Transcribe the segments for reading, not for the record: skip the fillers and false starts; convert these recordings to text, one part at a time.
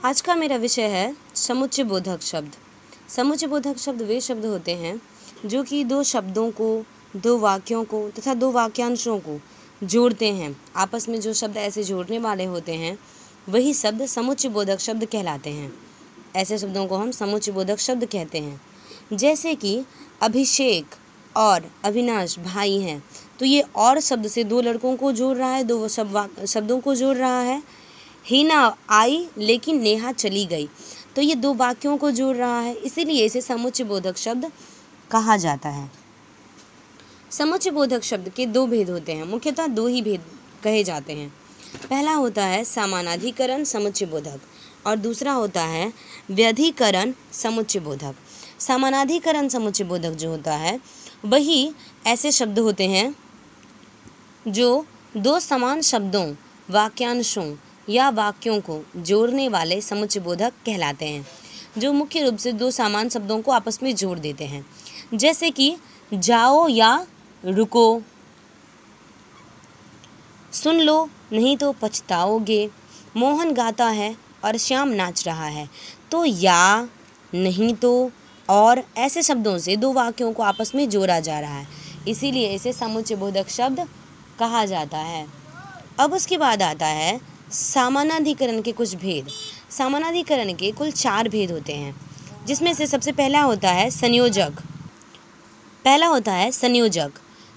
आज का मेरा विषय है समुच्चय बोधक शब्द। समुच्चय बोधक शब्द वे शब्द होते हैं जो कि दो शब्दों को, दो वाक्यों को तथा दो वाक्यांशों को जोड़ते हैं। आपस में जो शब्द ऐसे जोड़ने वाले होते हैं वही शब्द समुच्चय बोधक शब्द कहलाते हैं। ऐसे शब्दों को हम समुच्चय बोधक शब्द कहते हैं। जैसे कि अभिषेक और अविनाश भाई हैं, तो ये और शब्द से दो लड़कों को जोड़ रहा है, दो शब्दों को जोड़ रहा है। हीना आई लेकिन नेहा चली गई, तो ये दो वाक्यों को जोड़ रहा है, इसीलिए इसे समुच्चय बोधक शब्द कहा जाता है। समुच्चय बोधक शब्द के दो भेद होते हैं, मुख्यतः दो ही भेद कहे जाते हैं। पहला होता है समानाधिकरण समुच्चय बोधक और दूसरा होता है व्यधिकरण समुच्चय बोधक। समानाधिकरण समुच्चय बोधक जो होता है वही ऐसे शब्द होते हैं जो दो समान शब्दों, वाक्यांशों या वाक्यों को जोड़ने वाले समुच्चय बोधक कहलाते हैं, जो मुख्य रूप से दो समान शब्दों को आपस में जोड़ देते हैं। जैसे कि जाओ या रुको, सुन लो नहीं तो पछताओगे, मोहन गाता है और श्याम नाच रहा है। तो या, नहीं तो और ऐसे शब्दों से दो वाक्यों को आपस में जोड़ा जा रहा है, इसीलिए इसे समुच्चय बोधक शब्द कहा जाता है। अब उसके बाद आता है समानाधिकरण के कुछ भेद। समानाधिकरण के कुल 4 भेद होते हैं, जिसमें से सबसे पहला होता है संयोजक।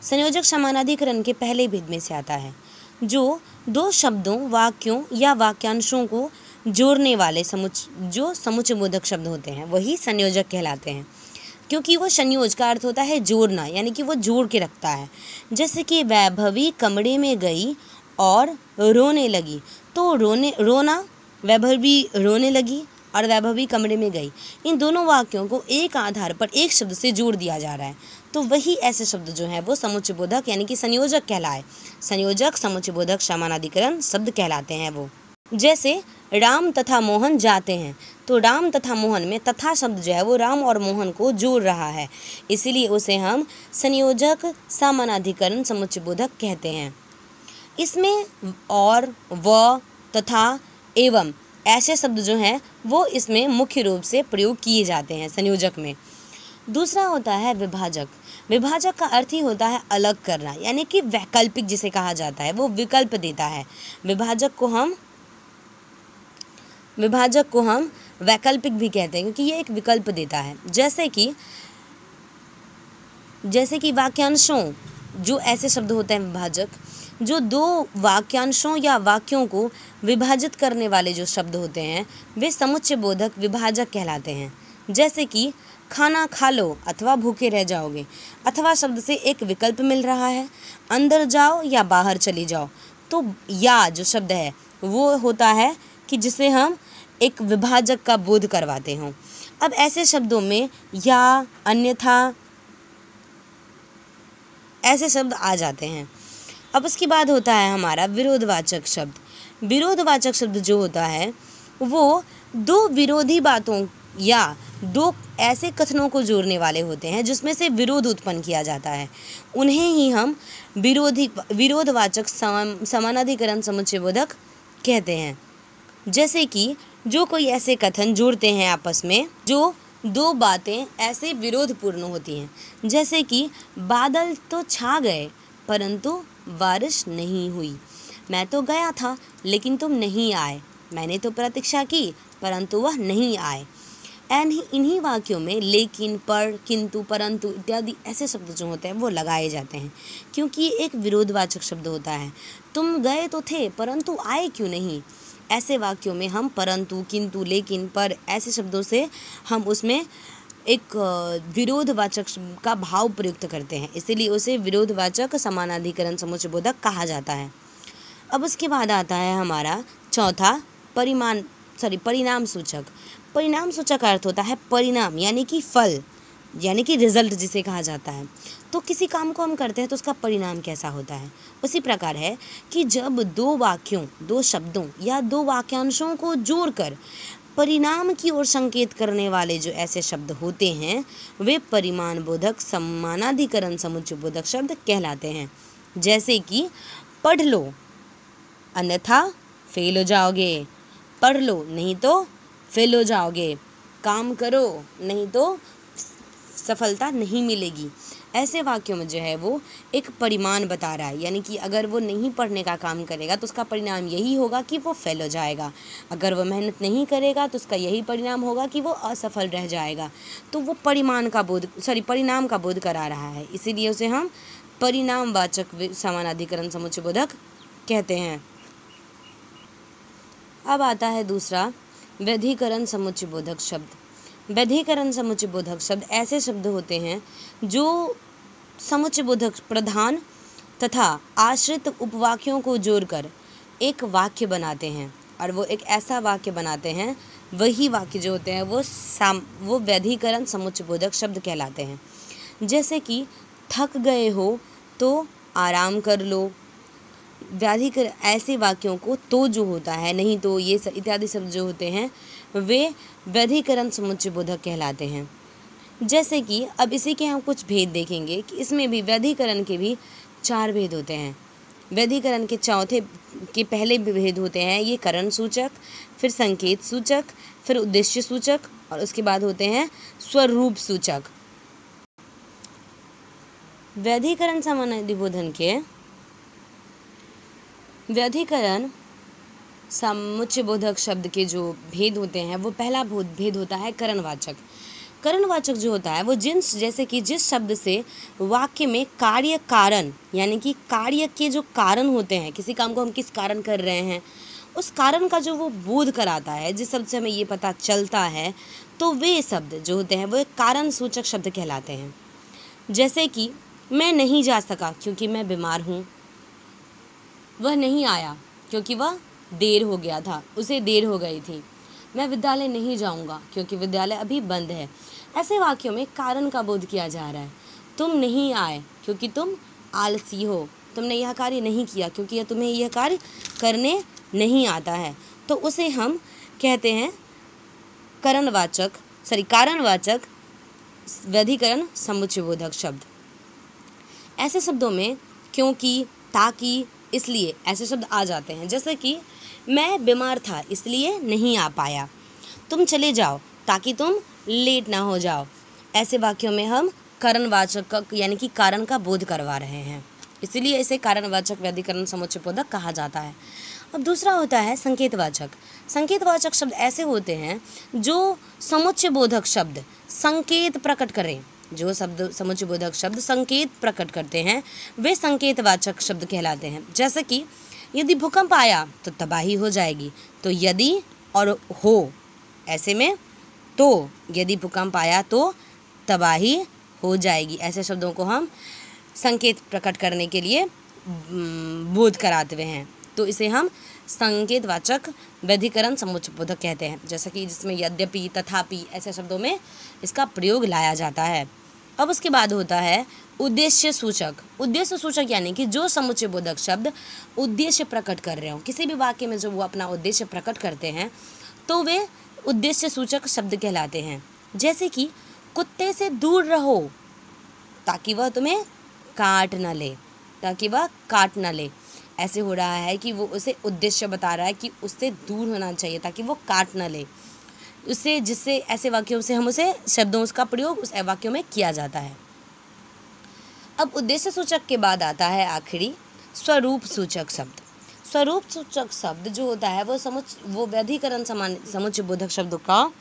संयोजक समानाधिकरण के पहले भेद में से आता है, जो दो शब्दों, वाक्यों या वाक्यांशों को जोड़ने वाले जो समुच्चय बोधक शब्द होते हैं वही संयोजक कहलाते हैं, क्योंकि वो संयोज का अर्थ होता है जोड़ना, यानी कि वो जोड़ के रखता है। जैसे कि वैभवी कमरे में गई और रोने लगी, तो रोना, वैभवी रोने लगी और वैभवी कमरे में गई, इन दोनों वाक्यों को एक आधार पर एक शब्द से जोड़ दिया जा रहा है, तो वही ऐसे शब्द जो हैं वो समुच्चय बोधक यानी कि संयोजक कहलाए। संयोजक समुच्चय बोधक समानाधिकरण शब्द कहलाते हैं वो। जैसे राम तथा मोहन जाते हैं, तो राम तथा मोहन में तथा शब्द जो है वो राम और मोहन को जोड़ रहा है, इसीलिए उसे हम संयोजक समानाधिकरण समुच्चय बोधक कहते हैं। इसमें और, व तथा, एवं ऐसे शब्द जो हैं वो इसमें मुख्य रूप से प्रयोग किए जाते हैं संयोजक में। दूसरा होता है विभाजक। विभाजक का अर्थ ही होता है अलग करना, यानी कि वैकल्पिक जिसे कहा जाता है, वो विकल्प देता है। विभाजक को हम वैकल्पिक भी कहते हैं, क्योंकि ये एक विकल्प देता है। जैसे कि वाक्यांशों, जो ऐसे शब्द होते हैं विभाजक, जो दो वाक्यांशों या वाक्यों को विभाजित करने वाले जो शब्द होते हैं वे समुच्चय बोधक विभाजक कहलाते हैं। जैसे कि खाना खा लो अथवा भूखे रह जाओगे, अथवा शब्द से एक विकल्प मिल रहा है, अंदर जाओ या बाहर चली जाओ, तो या जो शब्द है वो होता है कि जिसे हम एक विभाजक का बोध करवाते हों। अब ऐसे शब्दों में या, अन्यथा ऐसे शब्द आ जाते हैं। अब उसके बाद होता है हमारा विरोधवाचक शब्द। विरोधवाचक शब्द जो होता है वो दो विरोधी बातों या दो ऐसे कथनों को जोड़ने वाले होते हैं जिसमें से विरोध उत्पन्न किया जाता है, उन्हें ही हम विरोधवाचक समानाधिकरण समुच्चय बोधक कहते हैं। जैसे कि जो कोई ऐसे कथन जोड़ते हैं आपस में, जो दो बातें ऐसे विरोधपूर्ण होती हैं, जैसे कि बादल तो छा गए परंतु बारिश नहीं हुई, मैं तो गया था लेकिन तुम नहीं आए, मैंने तो प्रतीक्षा की परंतु वह नहीं आए। इन्हीं वाक्यों में लेकिन, पर, किंतु, परंतु इत्यादि ऐसे शब्द जो होते हैं वो लगाए जाते हैं, क्योंकि ये एक विरोधवाचक शब्द होता है। तुम गए तो थे परंतु आए क्यों नहीं, ऐसे वाक्यों में हम परंतु, किंतु, लेकिन, पर ऐसे शब्दों से हम उसमें एक विरोधवाचक का भाव प्रयुक्त करते हैं, इसीलिए उसे विरोधवाचक समानाधिकरण समुच्चय बोधक कहा जाता है। अब उसके बाद आता है हमारा चौथा परिणाम सूचक। परिणाम सूचक का अर्थ होता है परिणाम, यानी कि फल, यानी कि रिजल्ट जिसे कहा जाता है। तो किसी काम को हम करते हैं तो उसका परिणाम कैसा होता है, उसी प्रकार है कि जब दो वाक्यों, दो शब्दों या दो वाक्यांशों को जोड़कर परिणाम की ओर संकेत करने वाले जो ऐसे शब्द होते हैं वे परिमाण बोधक समानाधिकरण समुच्चय बोधक शब्द कहलाते हैं। जैसे कि पढ़ लो अन्यथा फेल हो जाओगे, पढ़ लो नहीं तो फेल हो जाओगे, काम करो नहीं तो सफलता नहीं मिलेगी। ऐसे वाक्यों में जो है वो एक परिमाण बता रहा है, यानी कि अगर वो नहीं पढ़ने का काम करेगा तो उसका परिणाम यही होगा कि वो फेल हो जाएगा, अगर वो मेहनत नहीं करेगा तो उसका यही परिणाम होगा कि वो असफल रह जाएगा। तो वो परिणाम का बोध करा रहा है, इसीलिए उसे हम परिणामवाचक समानाधिकरण समुच्चय बोधक कहते हैं। अब आता है दूसरा व्यधिकरण समुच्चय बोधक शब्द। व्यधिकरण समुच्चय बोधक शब्द ऐसे शब्द होते हैं जो समुच्चय बोधक प्रधान तथा आश्रित उपवाक्यों को जोड़कर एक वाक्य बनाते हैं, और वो एक ऐसा वाक्य बनाते हैं, वही वाक्य जो होते हैं वो व्यधिकरण समुच्चय बोधक शब्द कहलाते हैं। जैसे कि थक गए हो तो आराम कर लो, ऐसे वाक्यों को तो जो होता है, नहीं तो, ये इत्यादि शब्द जो होते हैं वे व्यधिकरण समुच्चय बोधक कहलाते हैं। जैसे कि अब इसी के हम कुछ भेद देखेंगे कि इसमें भी व्यधिकरण के भी 4 भेद होते हैं। व्यधिकरण के पहले भेद होते हैं ये करण सूचक, फिर संकेत सूचक, फिर उद्देश्य सूचक, और उसके बाद होते हैं स्वरूप सूचक। व्यधिकरण समानाधिबोधन के व्यधिकरण समुच्चय बोधक शब्द के जो भेद होते हैं वो पहला भेद होता है करणवाचक। करणवाचक जो होता है वो जैसे कि जिस शब्द से वाक्य में कार्य कारण, यानी कि कार्य के जो कारण होते हैं, किसी काम को हम किस कारण कर रहे हैं उस कारण का जो वो बोध कराता है, जिस शब्द से हमें ये पता चलता है, तो वे शब्द जो होते हैं वो एक कारण सूचक शब्द कहलाते हैं। जैसे कि मैं नहीं जा सका क्योंकि मैं बीमार हूँ, वह नहीं आया क्योंकि वह देर हो गया था, उसे देर हो गई थी, मैं विद्यालय नहीं जाऊंगा क्योंकि विद्यालय अभी बंद है। ऐसे वाक्यों में कारण का बोध किया जा रहा है। तुम नहीं आए क्योंकि तुम आलसी हो, तुमने यह कार्य नहीं किया क्योंकि तुम्हें यह कार्य करने नहीं आता है, तो उसे हम कहते हैं कारणवाचक व्यधिकरण समुच्चय बोधक शब्द। ऐसे शब्दों में क्योंकि, ताकि, इसलिए ऐसे शब्द आ जाते हैं। जैसे कि मैं बीमार था इसलिए नहीं आ पाया, तुम चले जाओ ताकि तुम लेट ना हो जाओ। ऐसे वाक्यों में हम कारणवाचक यानी कि कारण का बोध करवा रहे हैं, इसलिए इसे कारणवाचक व्यधिकरण समुच्चय बोधक कहा जाता है। अब दूसरा होता है संकेतवाचक। संकेतवाचक शब्द ऐसे होते हैं जो समुच्चय बोधक शब्द संकेत प्रकट करें। जो शब्द समुच्चय बोधक शब्द संकेत प्रकट करते हैं वे संकेतवाचक शब्द कहलाते हैं। जैसे कि यदि भूकंप आया तो तबाही हो जाएगी, तो यदि और हो, ऐसे में तो यदि भूकंप आया तो तबाही हो जाएगी, ऐसे शब्दों को हम संकेत प्रकट करने के लिए बोध कराते हुए हैं, तो इसे हम संकेतवाचक व्यधिकरण समुच्चय बोधक कहते हैं। जैसे कि जिसमें यद्यपि, तथापि ऐसे शब्दों में इसका प्रयोग लाया जाता है। अब उसके बाद होता है उद्देश्य सूचक। उद्देश्य सूचक यानी कि जो समुच्चय बोधक शब्द उद्देश्य प्रकट कर रहे हो, किसी भी वाक्य में जो वो अपना उद्देश्य प्रकट करते हैं तो वे उद्देश्य सूचक शब्द कहलाते हैं। जैसे कि कुत्ते से दूर रहो ताकि वह तुम्हें काट न ले, ऐसे हो रहा है कि वो उसे उद्देश्य बता रहा है कि उससे दूर होना चाहिए ताकि वो काट न ले, जिससे ऐसे वाक्यों से हम उसे शब्दों का प्रयोग उस वाक्यों में किया जाता है। अब उद्देश्य सूचक के बाद आता है आखिरी स्वरूप सूचक शब्द। स्वरूप सूचक शब्द जो होता है वो व्यधिकरण समुच्चय बोधक शब्द का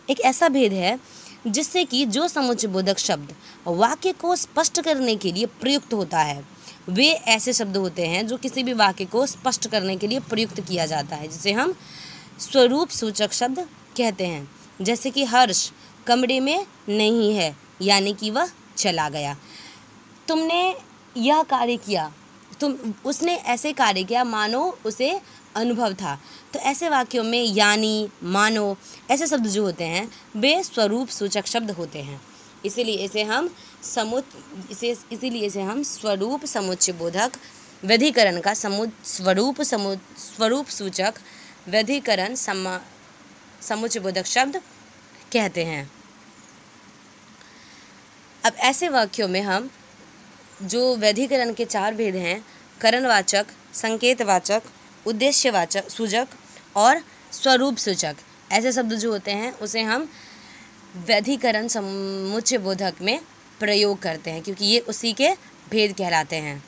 एक ऐसा भेद है जिससे कि जो समुच्चय बोधक शब्द वाक्य को स्पष्ट करने के लिए प्रयुक्त होता है, वे ऐसे शब्द होते हैं जो किसी भी वाक्य को स्पष्ट करने के लिए प्रयुक्त किया जाता है, जिसे हम स्वरूप सूचक शब्द कहते हैं। जैसे कि हर्ष कमरे में नहीं है यानी कि वह चला गया, तुमने यह कार्य किया, उसने ऐसे कार्य किया मानो उसे अनुभव था। तो ऐसे वाक्यों में यानी, मानो ऐसे शब्द जो होते हैं वे स्वरूप सूचक शब्द होते हैं, इसीलिए इसे हम स्वरूप समुच्चय बोधक व्यधिकरण का स्वरूप सूचक व्यधिकरण समुच्चय बोधक शब्द कहते हैं। अब ऐसे वाक्यों में हम जो व्यधिकरण के 4 भेद हैं, करणवाचक, संकेतवाचक, उद्देश्यवाचक सूचक और स्वरूप सूचक, ऐसे शब्द जो होते हैं उसे हम व्यधिकरण समुच्चय बोधक में प्रयोग करते हैं, क्योंकि ये उसी के भेद कहलाते हैं।